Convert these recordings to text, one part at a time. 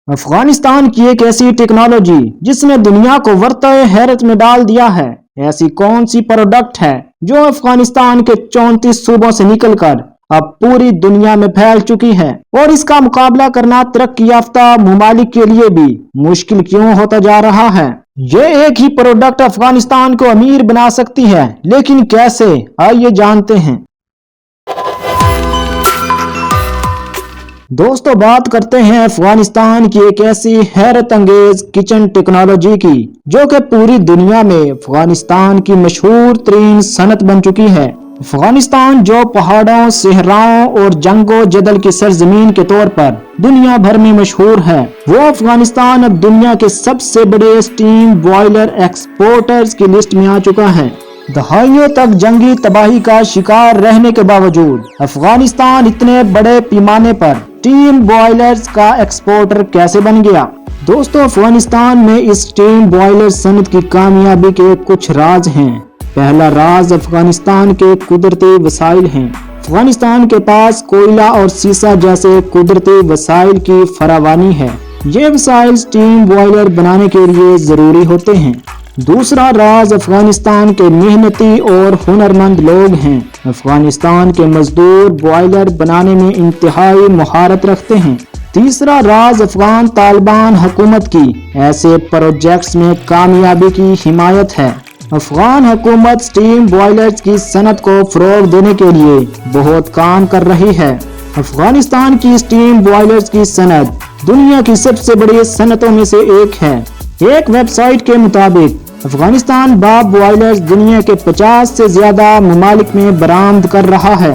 अफगानिस्तान की एक ऐसी टेक्नोलॉजी जिसने दुनिया को वर्ताए हैरत में डाल दिया है। ऐसी कौन सी प्रोडक्ट है जो अफगानिस्तान के 34 सूबों से निकलकर अब पूरी दुनिया में फैल चुकी है और इसका मुकाबला करना तरक्की याफ्ता ममालिक के लिए भी मुश्किल क्यों होता जा रहा है। ये एक ही प्रोडक्ट अफगानिस्तान को अमीर बना सकती है, लेकिन कैसे, आइए जानते हैं। दोस्तों, बात करते हैं अफगानिस्तान की एक ऐसी हैरत अंगेज किचन टेक्नोलॉजी की जो कि पूरी दुनिया में अफगानिस्तान की मशहूर तरीन सनत बन चुकी है। अफगानिस्तान जो पहाड़ों, सहराओं और जंगो जदल की सरजमीन के तौर पर दुनिया भर में मशहूर है, वो अफगानिस्तान अब दुनिया के सबसे बड़े स्टीम बॉयलर एक्सपोर्टर्स की लिस्ट में आ चुका है। दहाइयों तक जंगी तबाही का शिकार रहने के बावजूद अफगानिस्तान इतने बड़े पैमाने पर स्टीम बॉयलर्स का एक्सपोर्टर कैसे बन गया। दोस्तों, अफगानिस्तान में इस स्टीम बॉयलर सनत की कामयाबी के कुछ राज हैं। पहला राज अफगानिस्तान के कुदरती वसाइल हैं। अफगानिस्तान के पास कोयला और सीसा जैसे कुदरती वसाइल की फरावानी है। ये वसाइल स्टीम बॉयलर बनाने के लिए जरूरी होते हैं। दूसरा राज अफगानिस्तान के मेहनती और हुनरमंद लोग हैं। अफगानिस्तान के मजदूर बॉयलर बनाने में इंतहाई महारत रखते हैं। तीसरा राज अफगान तालिबान हुकूमत की ऐसे प्रोजेक्ट्स में कामयाबी की हिमायत है। अफगान हुकूमत स्टीम बॉयलर्स की सनत को फरोग देने के लिए बहुत काम कर रही है। अफगानिस्तान की स्टीम बॉयलर्स की सनत दुनिया की सबसे बड़ी सनतों में से एक है। एक वेबसाइट के मुताबिक अफगानिस्तान भाप बॉयलर्स दुनिया के 50 से ज्यादा ममालिक में बरामद कर रहा है।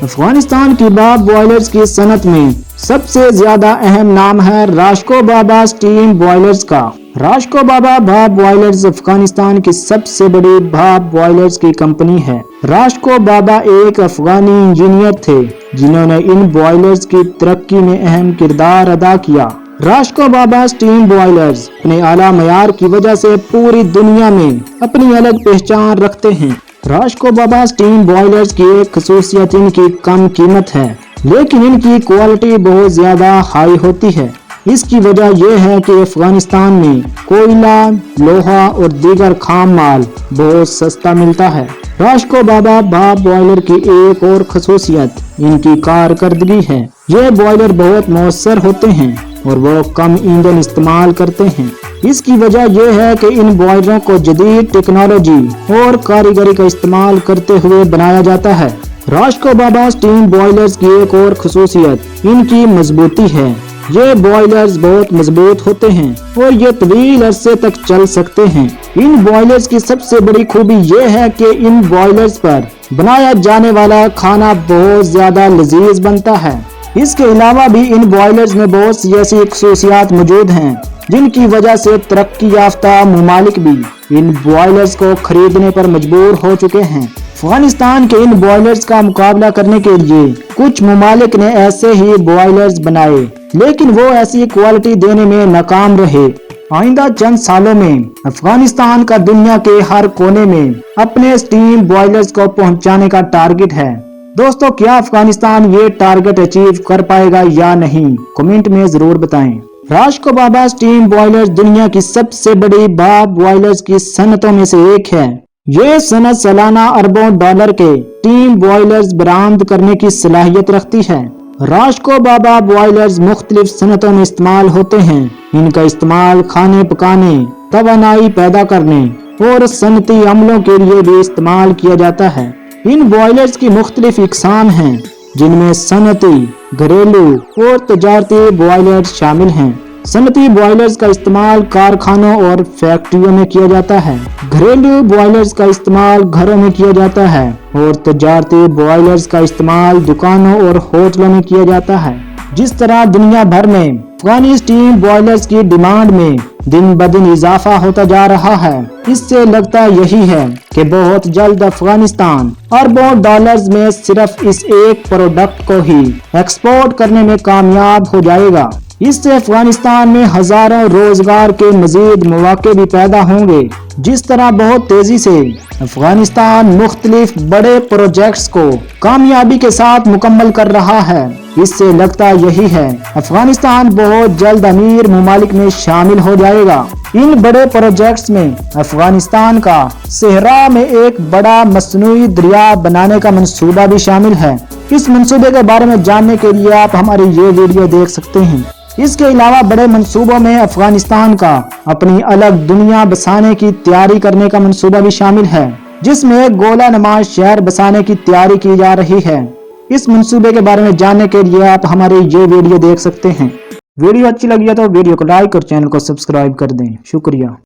अफगानिस्तान की भाप बॉयलर्स की सनत में सबसे ज्यादा अहम नाम है राशको बाबा स्टीम बॉयलर्स का। राशको बाबा भाप बॉयलर्स अफगानिस्तान की सबसे बड़ी भाप बॉयलर्स की कंपनी है। राशको बाबा एक अफगानी इंजीनियर थे जिन्होंने इन बॉयलर्स की तरक्की में अहम किरदार अदा किया। राशको बाबा स्टीम बॉयलर्स अपने आला मयार की वजह से पूरी दुनिया में अपनी अलग पहचान रखते हैं। राशको बाबा स्टीम बॉयलर्स की एक खसूसियत इनकी कम कीमत है, लेकिन इनकी क्वालिटी बहुत ज्यादा हाई होती है। इसकी वजह यह है कि अफगानिस्तान में कोयला, लोहा और दीगर खाम माल बहुत सस्ता मिलता है। राशको बाबा भाप बॉयलर की एक और खसूसियत इनकी कारकर्दगी है। ये बॉयलर बहुत मौसर होते हैं और वो कम ईंधन इस्तेमाल करते हैं। इसकी वजह यह है कि इन बॉयलरों को जदीद टेक्नोलॉजी और कारीगरी का इस्तेमाल करते हुए बनाया जाता है। राशको बाबा स्टीम बॉयलर्स की एक और खसूसियत इनकी मजबूती है। ये बॉयलर्स बहुत मजबूत होते हैं और ये तवील अरसे तक चल सकते हैं। इन बॉयलर्स की सबसे बड़ी खूबी ये है कि इन बॉयलर्स पर बनाया जाने वाला खाना बहुत ज्यादा लजीज बनता है। इसके अलावा भी इन बॉयलर्स में बहुत सी ऐसी खसूसियात मौजूद हैं जिनकी वजह से तरक्की याफ्ता ममालिक भी इन बॉयलर्स को खरीदने पर मजबूर हो चुके हैं। अफगानिस्तान के इन बॉयलर्स का मुकाबला करने के लिए कुछ ममालिक ने ऐसे ही बॉयलर्स बनाए, लेकिन वो ऐसी क्वालिटी देने में नाकाम रहे। आइंदा चंद सालों में अफगानिस्तान का दुनिया के हर कोने में अपने स्टीम बॉयलर्स को पहुंचाने का टारगेट है। दोस्तों, क्या अफगानिस्तान ये टारगेट अचीव कर पाएगा या नहीं, कमेंट में जरूर बताएं। राशको बाबा स्टीम बॉयलर्स दुनिया की सबसे बड़ी भाप बॉयलर्स की सनतों में से एक है। ये सनत सालाना अरबों डॉलर के स्टीम बॉयलर्स बरामद करने की सलाहियत रखती है। राशको बाबा बॉयलर्स मुख्तलिफ सनतों में इस्तेमाल होते हैं। इनका इस्तेमाल खाने पकाने, तवानाई पैदा करने और सनती अमलों के लिए भी इस्तेमाल किया जाता है। इन बॉयलर्स की मुख्तलिफ इकसाम हैं जिनमें सनती, घरेलू और तजारती बॉयलर्स शामिल हैं। सनती बॉयलर्स का इस्तेमाल कारखानों और फैक्ट्रियों में किया जाता है। घरेलू बॉयलर्स का इस्तेमाल घरों में किया जाता है और तजारती बॉयलर्स का इस्तेमाल दुकानों और होटलों में किया जाता है। जिस तरह दुनिया भर में अफगानी स्टीम बॉयलर्स की डिमांड में दिन ब दिन इजाफा होता जा रहा है, इससे लगता यही है कि बहुत जल्द अफगानिस्तान अरबों डॉलर्स में सिर्फ इस एक प्रोडक्ट को ही एक्सपोर्ट करने में कामयाब हो जाएगा। इससे अफगानिस्तान में हजारों रोजगार के मजीद मौके भी पैदा होंगे। जिस तरह बहुत तेजी से अफगानिस्तान मुख्तलिफ बड़े प्रोजेक्ट्स को कामयाबी के साथ मुकम्मल कर रहा है, इससे लगता यही है अफगानिस्तान बहुत जल्द अमीर ममालिक में शामिल हो जाएगा। इन बड़े प्रोजेक्ट्स में अफगानिस्तान का सहरा में एक बड़ा मसनूई दरिया बनाने का मंसूबा भी शामिल है। इस मंसूबे के बारे में जानने के लिए आप हमारी ये वीडियो देख सकते हैं। इसके अलावा बड़े मंसूबों में अफगानिस्तान का अपनी अलग दुनिया बसाने की तैयारी करने का मंसूबा भी शामिल है, जिसमें एक गोला नमाज शहर बसाने की तैयारी की जा रही है। इस मंसूबे के बारे में जानने के लिए आप हमारी ये वीडियो देख सकते हैं। वीडियो अच्छी लगी है तो वीडियो को लाइक और चैनल को सब्सक्राइब कर दें। शुक्रिया।